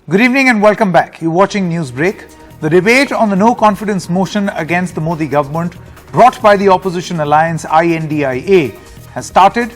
Good evening and welcome back. You're watching Newsbreak. The debate on the no confidence motion against the Modi government brought by the opposition alliance I.N.D.I.A. has started.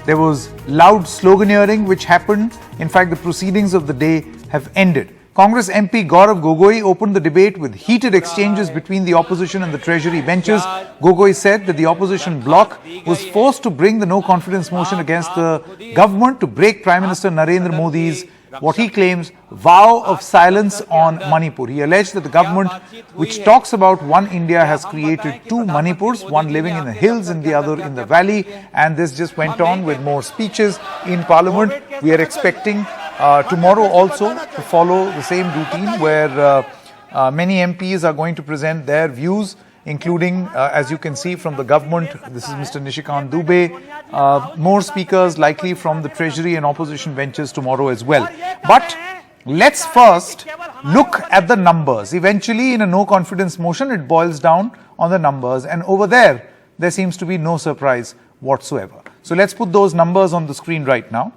There was loud sloganeering which happened. In fact, the proceedings of the day have ended. Congress MP Gaurav Gogoi opened the debate with heated exchanges between the opposition and the treasury benches. Gogoi said that the opposition bloc was forced to bring the no confidence motion against the government to break Prime Minister Narendra Modi's what he claims vow of silence on Manipur. He alleged that the government, which talks about one India, has created two Manipurs, one living in the hills and the other in the valley, and this just went on with more speeches in Parliament. We are expecting tomorrow also to follow the same routine where many MPs are going to present their views, including, as you can see from the government, this is Mr. Nishikant Dubey, more speakers likely from the Treasury and opposition benches tomorrow as well. But let's first look at the numbers. Eventually, in a no confidence motion, it boils down on the numbers, and over there seems to be no surprise whatsoever. So let's put those numbers on the screen right now.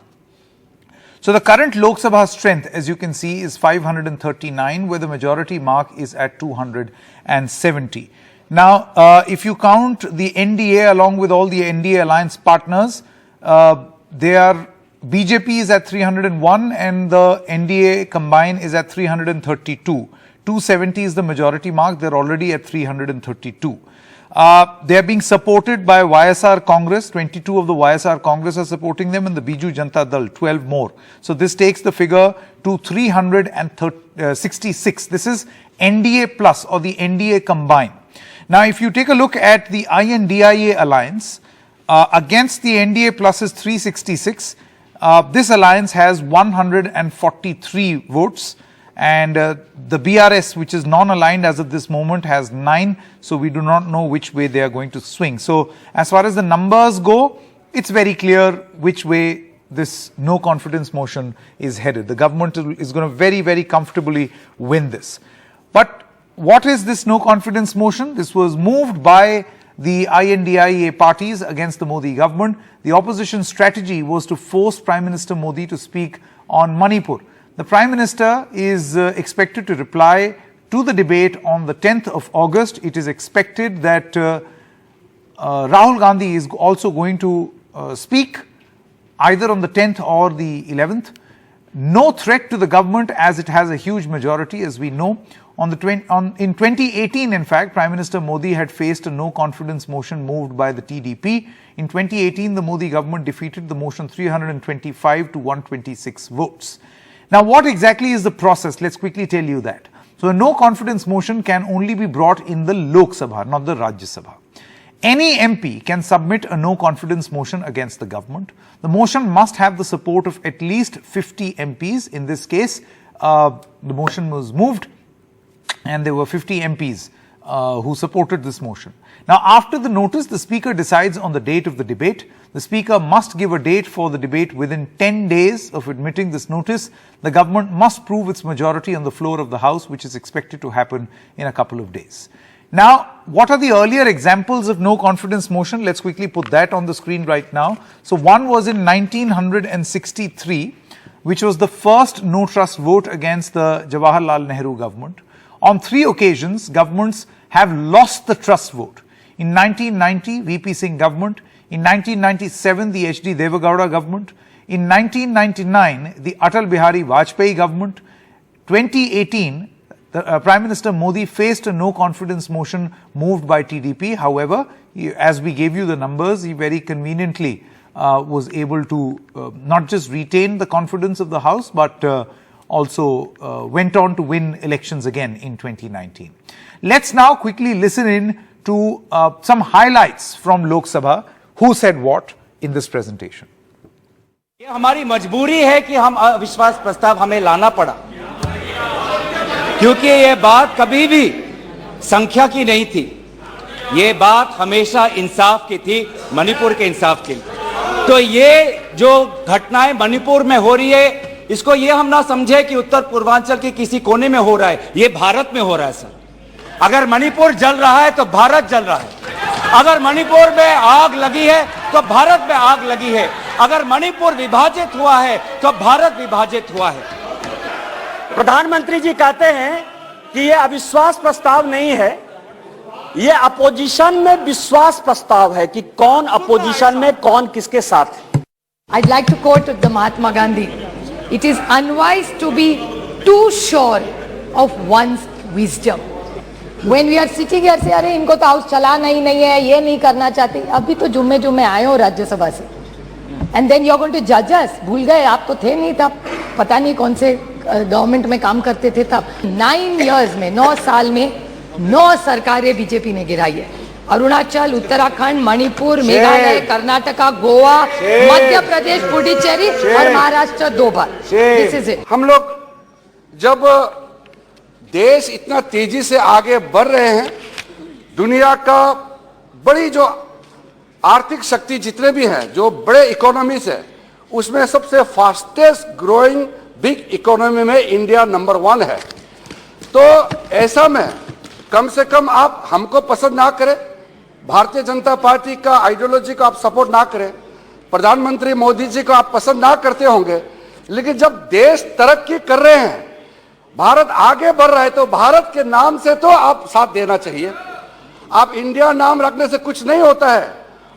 So the current Lok Sabha strength, as you can see, is 539, where the majority mark is at 270. Now, if you count the NDA along with all the NDA alliance partners, BJP is at 301 and the NDA combined is at 332. 270 is the majority mark. They're already at 332. They are being supported by YSR Congress. 22 of the YSR Congress are supporting them, and the Biju Janata Dal, 12 more. So this takes the figure to 366. This is NDA plus or the NDA combined. Now, if you take a look at the I.N.D.I.A. alliance, against the NDA plus is 366. This alliance has 143 votes, and the BRS, which is non-aligned as of this moment, has 9. So we do not know which way they are going to swing. So as far as the numbers go, it's very clear which way this no confidence motion is headed. The government is going to very, very comfortably win this. But what is this no confidence motion? This was moved by the I.N.D.I.A. parties against the Modi government. The opposition strategy was to force Prime Minister Modi to speak on Manipur. The Prime Minister is expected to reply to the debate on the 10th of August. It is expected that Rahul Gandhi is also going to speak either on the 10th or the 11th. No threat to the government as it has a huge majority, as we know. In 2018, in fact, Prime Minister Modi had faced a no confidence motion moved by the TDP. In 2018, the Modi government defeated the motion 325 to 126 votes. Now, what exactly is the process? Let's quickly tell you that. So, a no confidence motion can only be brought in the Lok Sabha, not the Rajya Sabha. Any MP can submit a no confidence motion against the government. The motion must have the support of at least 50 MPs. In this case, the motion was moved, and there were 50 MPs who supported this motion. Now, after the notice, the Speaker decides on the date of the debate. The Speaker must give a date for the debate within 10 days of admitting this notice. The government must prove its majority on the floor of the House, which is expected to happen in a couple of days. Now, what are the earlier examples of no confidence motion? Let's quickly put that on the screen right now. So, one was in 1963, which was the first no trust vote against the Jawaharlal Nehru government. On 3 occasions, governments have lost the trust vote. In 1990, VP Singh government. In 1997, the H.D. Deve Gowda government. In 1999, the Atal Bihari Vajpayee government. 2018, the Prime Minister Modi faced a no confidence motion moved by TDP. However, as we gave you the numbers, he very conveniently was able to not just retain the confidence of the House, but also went on to win elections again in 2019. Let's now quickly listen in to some highlights from Lok Sabha. Who said what in this presentation? ये हमारी मजबूरी है कि हम अविश्वास प्रस्ताव हमें लाना पड़ा, क्योंकि ये बात कभी भी संख्या की नहीं थी. ये बात हमेशा इंसाफ की थी, मणिपुर के इंसाफ की. तो ये जो घटनाएं मणिपुर में हो रही है, इसको ये हम ना समझे कि उत्तर पूर्वांचल के किसी कोने में हो रहा है. ये भारत में हो रहा है सर. अगर मणिपुर जल रहा है तो भारत जल रहा है. अगर मणिपुर में आग लगी है तो भारत में आग लगी है. अगर मणिपुर विभाजित हुआ है तो भारत विभाजित हुआ है. प्रधानमंत्री जी कहते हैं कि ये अविश्वास प्रस्ताव नहीं है, ये अपोजिशन में विश्वास प्रस्ताव है कि कौन अपोजिशन में कौन किसके साथ है। I'd like to quote the Mahatma Gandhi. It is unwise to be too sure of one's wisdom. When we are sitting here say अरे इनको तो हाउस चलाना ही नहीं है, ये नहीं करना चाहते, अभी तो जुम्मे आए हो राज्यसभा से, and then you're going to judge us. भूल गए, आप तो थे नहीं तब, पता नहीं कौन से गवर्नमेंट में काम करते थे तब। 9 years में, 9 साल में 9 सरकारें बीजेपी ने गिराई है। अरुणाचल, उत्तराखंड, मणिपुर, मेघालय, कर्नाटका, गोवा, मध्य प्रदेश, पुडुचेरी और महाराष्ट्र 2 बार। This is it. हम लोग जब देश इतना तेजी से आगे बढ़ रहे हैं, दुनिया का बड़ी जो आर्थिक शक्ति जितने भी हैं, जो बड़े इकोनॉमीज है, उसमें सबसे फास्टेस्ट ग्रोइंग बिग इकोनॉमी में इंडिया नंबर 1 है। तो ऐसा में कम से कम आप हमको पसंद ना करें, भारतीय जनता पार्टी का आइडियोलॉजी को आप सपोर्ट ना करें, प्रधानमंत्री मोदी जी को आप पसंद ना करते होंगे, लेकिन जब देश तरक्की कर रहे हैं, भारत आगे बढ़ रहा है, तो भारत के नाम से तो आप साथ देना चाहिए। आप इंडिया नाम रखने से कुछ नहीं होता है,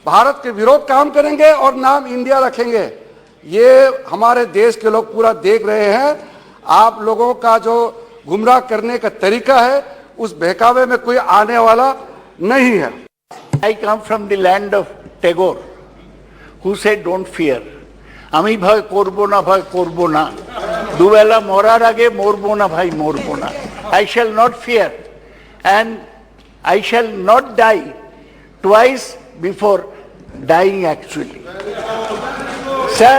भारत के विरोध काम करेंगे और नाम इंडिया रखेंगे। ये हमारे देश के लोग पूरा देख रहे हैं। आप लोगों का जो गुमराह करने का तरीका है, उस बहकावे में कोई आने वाला नहीं है। I come from the land of Tagore, who said, "Don't fear." আমি ভয় করব না, ভয় করব না, দুবেলা মরার আগে মরবো না ভাই, মরবো না। I shall not fear and I shall not die twice before dying actually. Sir,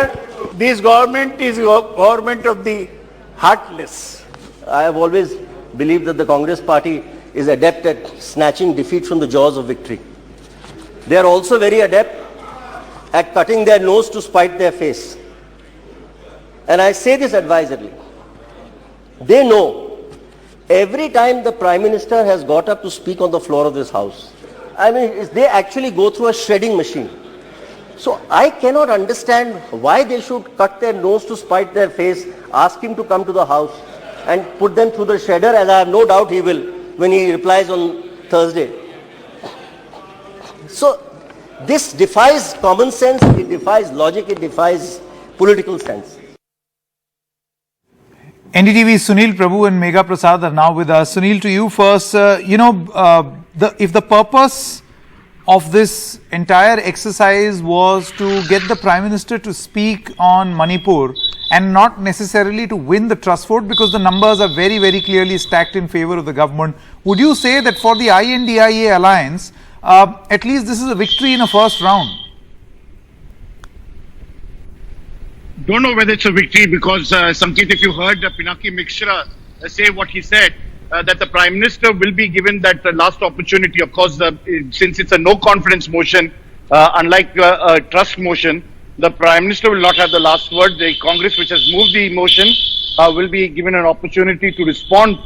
this government is government of the heartless. I have always believed that the Congress party is adept at snatching defeat from the jaws of victory. They are also very adept at cutting their nose to spite their face. And I say this advisedly. They know every time the Prime Minister has got up to speak on the floor of this house, I mean, they actually go through a shredding machine. So I cannot understand why they should cut their nose to spite their face, ask him to come to the house and put them through the shredder, as I have no doubt he will when he replies on Thursday. So this defies common sense, it defies logic, it defies political sense. NDTV's Sunil Prabhu and Megha Prasad are now with us. Sunil, to you first. If the purpose of this entire exercise was to get the Prime Minister to speak on Manipur and not necessarily to win the trust vote, because the numbers are very, very clearly stacked in favor of the government, would you say that for the I.N.D.I.A alliance, at least this is a victory in a first round? Don't know whether it's a victory, because Sanket, if you heard Pinaki Mishra say what he said, that the Prime Minister will be given that last opportunity. Of course, since it's a no confidence motion, unlike a trust motion, the Prime Minister will not have the last word. The Congress, which has moved the motion, will be given an opportunity to respond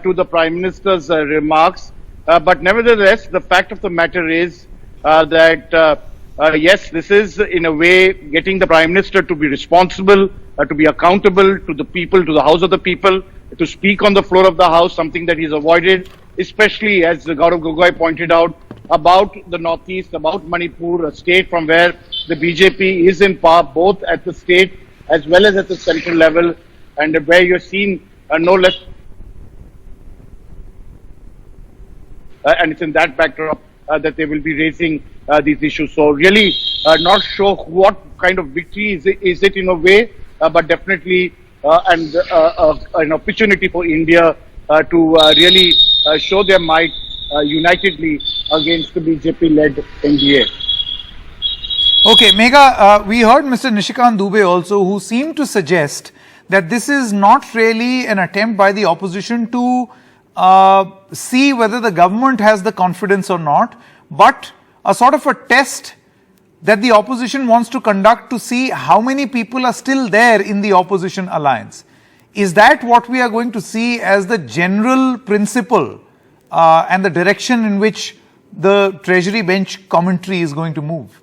to the Prime Minister's remarks. But nevertheless, the fact of the matter is that yes, this is in a way getting the Prime Minister to be responsible, to be accountable to the people, to the House of the People, to speak on the floor of the House, something that he's avoided, especially as Gaurav Gogoi pointed out, about the Northeast, about Manipur, a state from where the BJP is in power, both at the state as well as at the central level, and where you're seeing no less. And it's in that backdrop that they will be raising these issues. So really not sure what kind of victory is it in a way, but definitely an opportunity for India to really show their might unitedly against the BJP-led NDA. Okay, Megha, we heard Mr. Nishikant Dubey also, who seemed to suggest that this is not really an attempt by the opposition to see whether the government has the confidence or not, but a sort of a test that the opposition wants to conduct to see how many people are still there in the opposition alliance. Is that what we are going to see as the general principle and the direction in which the Treasury bench commentary is going to move?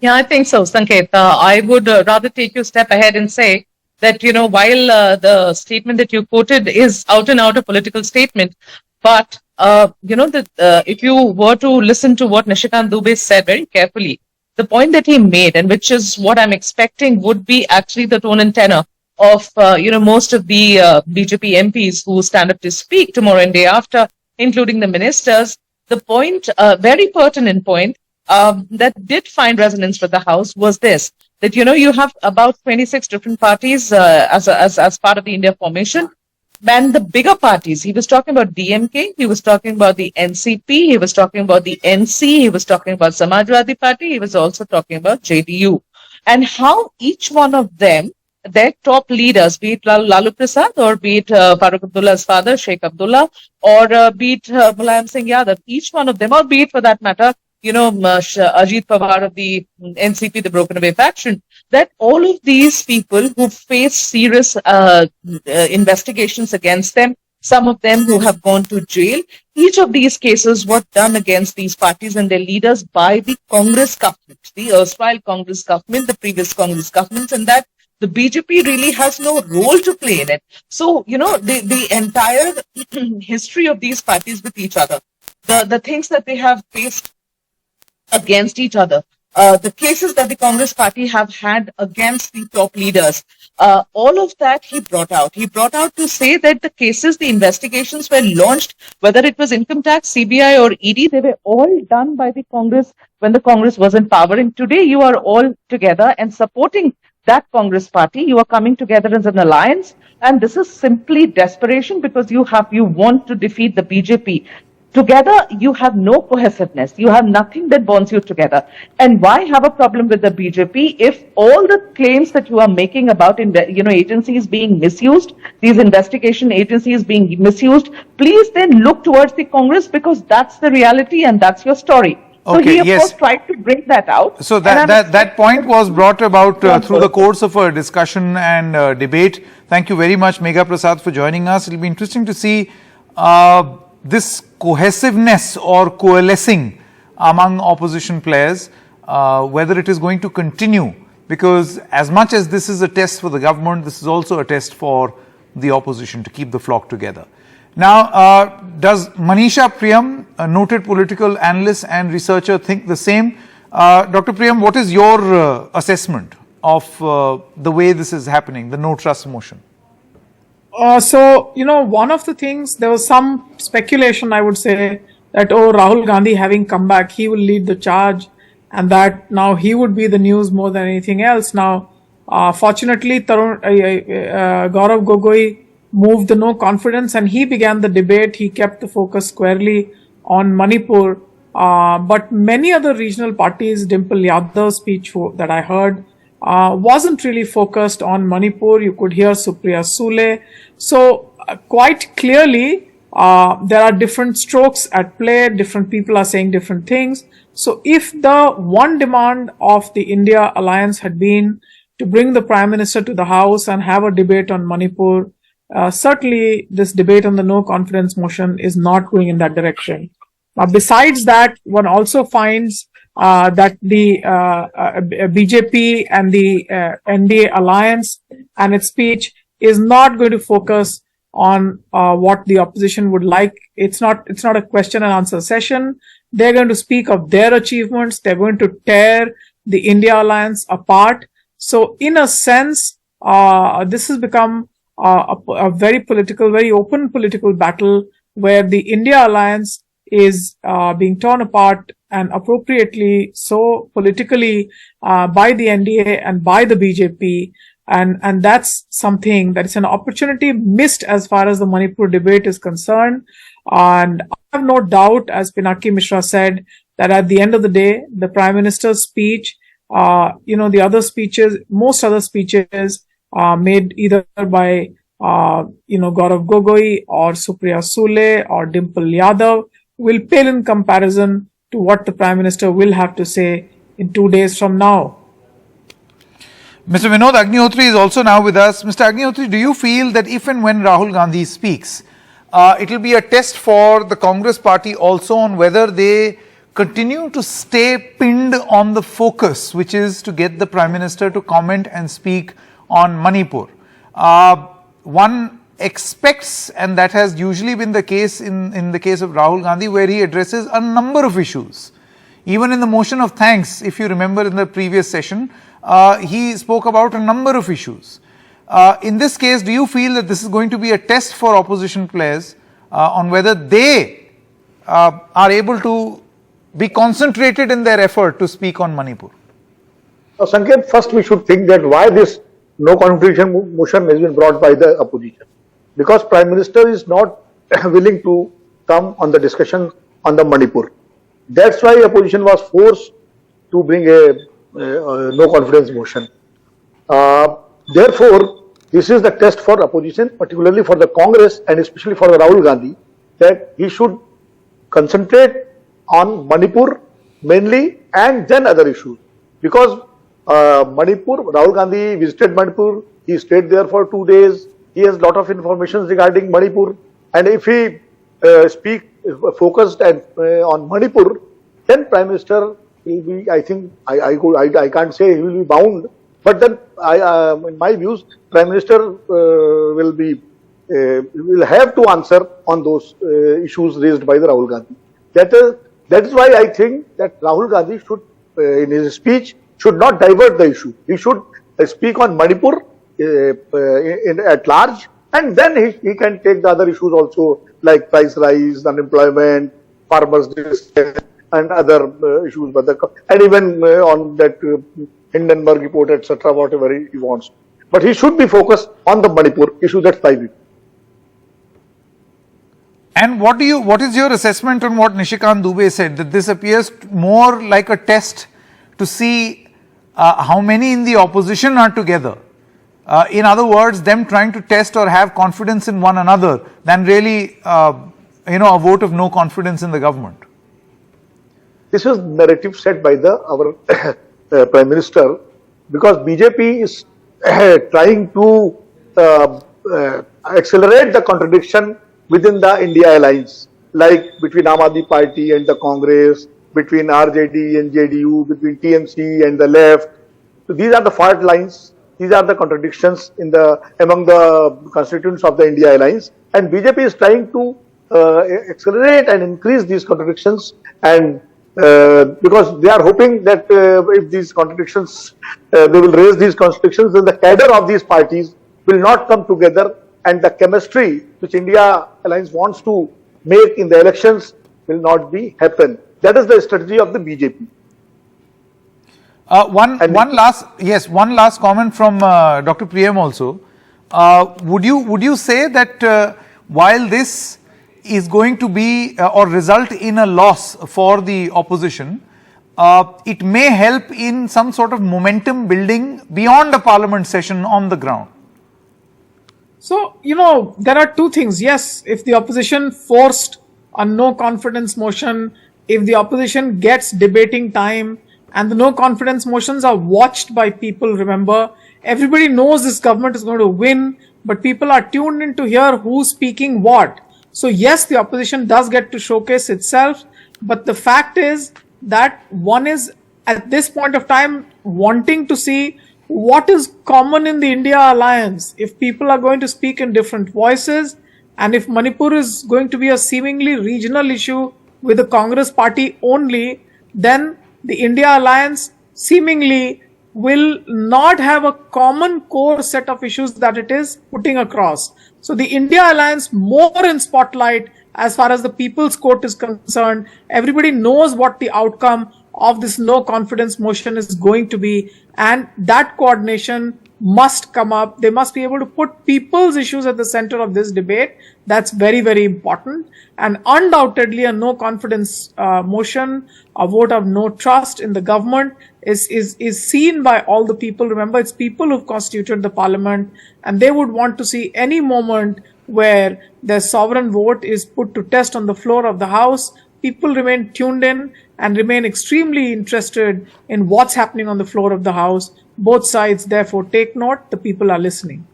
Yeah, I think so, Sanket. I would rather take you a step ahead and say that, while the statement that you quoted is out and out a political statement, but, if you were to listen to what Nishikant Dubey said very carefully, the point that he made, and which is what I'm expecting would be actually the tone and tenor of, most of the BJP MPs who stand up to speak tomorrow and day after, including the ministers. The point, very pertinent point, that did find resonance with the House was this, that, you have about 26 different parties as part of the India formation. And the bigger parties, he was talking about DMK, he was talking about the NCP, he was talking about the NC, he was talking about Samajwadi Party, he was also talking about JDU. And how each one of them, their top leaders, be it Lalu Prasad or be it Farooq Abdullah's father, Sheikh Abdullah, or be it Mulayam Singh Yadav, each one of them, or be it for that matter, Ajit Pawar of the NCP, the broken away faction, that all of these people who face serious investigations against them, some of them who have gone to jail, each of these cases were done against these parties and their leaders by the Congress government, the erstwhile Congress government, the previous Congress governments, and that the BJP really has no role to play in it. So, the entire history of these parties with each other, the things that they have faced against each other, the cases that the Congress party have had against the top leaders, all of that he brought out. He brought out to say that the cases, the investigations were launched, whether it was income tax, CBI or ED, they were all done by the Congress when the Congress was in power. And today you are all together and supporting that Congress party. You are coming together as an alliance. And this is simply desperation because you want to defeat the BJP. Together, you have no cohesiveness. You have nothing that bonds you together. And why have a problem with the BJP if all the claims that you are making about, agencies being misused, these investigation agencies being misused, please then look towards the Congress because that's the reality and that's your story. So Okay, he, of yes. course, tried to bring that out. So that point was brought about through the course of a discussion and debate. Thank you very much, Megha Prasad, for joining us. It will be interesting to see this cohesiveness or coalescing among opposition players, whether it is going to continue, because as much as this is a test for the government, this is also a test for the opposition to keep the flock together. Now, does Manisha Priyam, a noted political analyst and researcher, think the same? Dr. Priyam, what is your assessment of the way this is happening, the no trust motion? One of the things, there was some speculation, I would say, that, Rahul Gandhi having come back, he will lead the charge and that now he would be the news more than anything else. Now, fortunately, Gaurav Gogoi moved the no confidence and he began the debate. He kept the focus squarely on Manipur. But many other regional parties, Dimple Yadav's speech that I heard, wasn't really focused on Manipur. You could hear Supriya Sule. So quite clearly, there are different strokes at play. Different people are saying different things. So if the one demand of the India alliance had been to bring the Prime Minister to the House and have a debate on Manipur, certainly this debate on the no confidence motion is not going in that direction. Now, besides that, one also finds that the BJP and the NDA alliance and its speech is not going to focus on what the opposition would like. It's not a question and answer session. They're going to speak of their achievements. They're going to tear the India alliance apart. So in a sense, this has become a very political, very open political battle where the India alliance is being torn apart, and appropriately so politically by the NDA and by the BJP. And that's something that is an opportunity missed as far as the Manipur debate is concerned. And I have no doubt, as Pinaki Mishra said, that at the end of the day, the Prime Minister's speech, the other speeches, most other speeches made either by, Gaurav Gogoi or Supriya Sule or Dimple Yadav will pale in comparison to what the Prime Minister will have to say in 2 days from now. Mr. Vinod Agnihotri is also now with us. Mr. Agnihotri, do you feel that if and when Rahul Gandhi speaks, it will be a test for the Congress party also on whether they continue to stay pinned on the focus, which is to get the Prime Minister to comment and speak on Manipur? one expects, and that has usually been the case in the case of Rahul Gandhi, where he addresses a number of issues. Even in the motion of thanks, if you remember in the previous session, he spoke about a number of issues. In this case, do you feel that this is going to be a test for opposition players on whether they are able to be concentrated in their effort to speak on Manipur? Sanket, first we should think that why this no confrontation motion has been brought by the opposition. Because Prime Minister is not willing to come on the discussion on the Manipur. That's why opposition was forced to bring a no confidence motion. Therefore, this is the test for opposition, particularly for the Congress and especially for Rahul Gandhi, that he should concentrate on Manipur mainly and then other issues. Because Manipur, Rahul Gandhi visited Manipur, he stayed there for 2 days, he has a lot of information regarding Manipur, and if he focused on Manipur, then Prime Minister will be, I think, I can't say he will be bound, but then in my views, Prime Minister will have to answer on those issues raised by the Rahul Gandhi. That is why I think that Rahul Gandhi should, in his speech, should not divert the issue. He should speak on Manipur at large, and then he can take the other issues also, like price rise, unemployment, farmers' distress, and other issues, and even on that Hindenburg report, etc., whatever he wants. But he should be focused on the Manipur issue. That's my view. And what is your assessment on what Nishikant Dubey said, that this appears more like a test to see how many in the opposition are together? In other words, them trying to test or have confidence in one another than really, a vote of no confidence in the government. This is narrative set by our Prime Minister, because BJP is trying to accelerate the contradiction within the India alliance, like between Aam Aadmi Party and the Congress, between RJD and JDU, between TMC and the left. So these are the fault lines. These are the contradictions among the constituents of the India alliance, and BJP is trying to accelerate and increase these contradictions, and because they are hoping that if these contradictions, they will raise these contradictions, then the cadre of these parties will not come together, and the chemistry which India alliance wants to make in the elections will not happen. That is the strategy of the BJP. One last comment from Dr. Priyam also. Would you say that while this is going to be or result in a loss for the opposition, it may help in some sort of momentum building beyond a parliament session on the ground? So, there are two things. Yes, if the opposition forced a no confidence motion, if the opposition gets debating time, and the no confidence motions are watched by people, remember, everybody knows this government is going to win, but people are tuned in to hear who's speaking what. So yes, the opposition does get to showcase itself, but the fact is that one is at this point of time wanting to see what is common in the India alliance. If people are going to speak in different voices, and if Manipur is going to be a seemingly regional issue with the Congress party only, then the India alliance seemingly will not have a common core set of issues that it is putting across. So the India alliance more in spotlight as far as the People's Court is concerned. Everybody knows what the outcome of this no confidence motion is going to be, and that coordination must come up. They must be able to put people's issues at the center of this debate. That's very, very important. And undoubtedly a no confidence motion, a vote of no trust in the government is seen by all the people. Remember, it's people who've constituted the parliament, and they would want to see any moment where their sovereign vote is put to test on the floor of the house. People remain tuned in and remain extremely interested in what's happening on the floor of the house. Both sides, therefore, take note. The people are listening.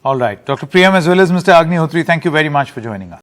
All right. Dr. Priyam as well as Mr. Agnihotri, thank you very much for joining us.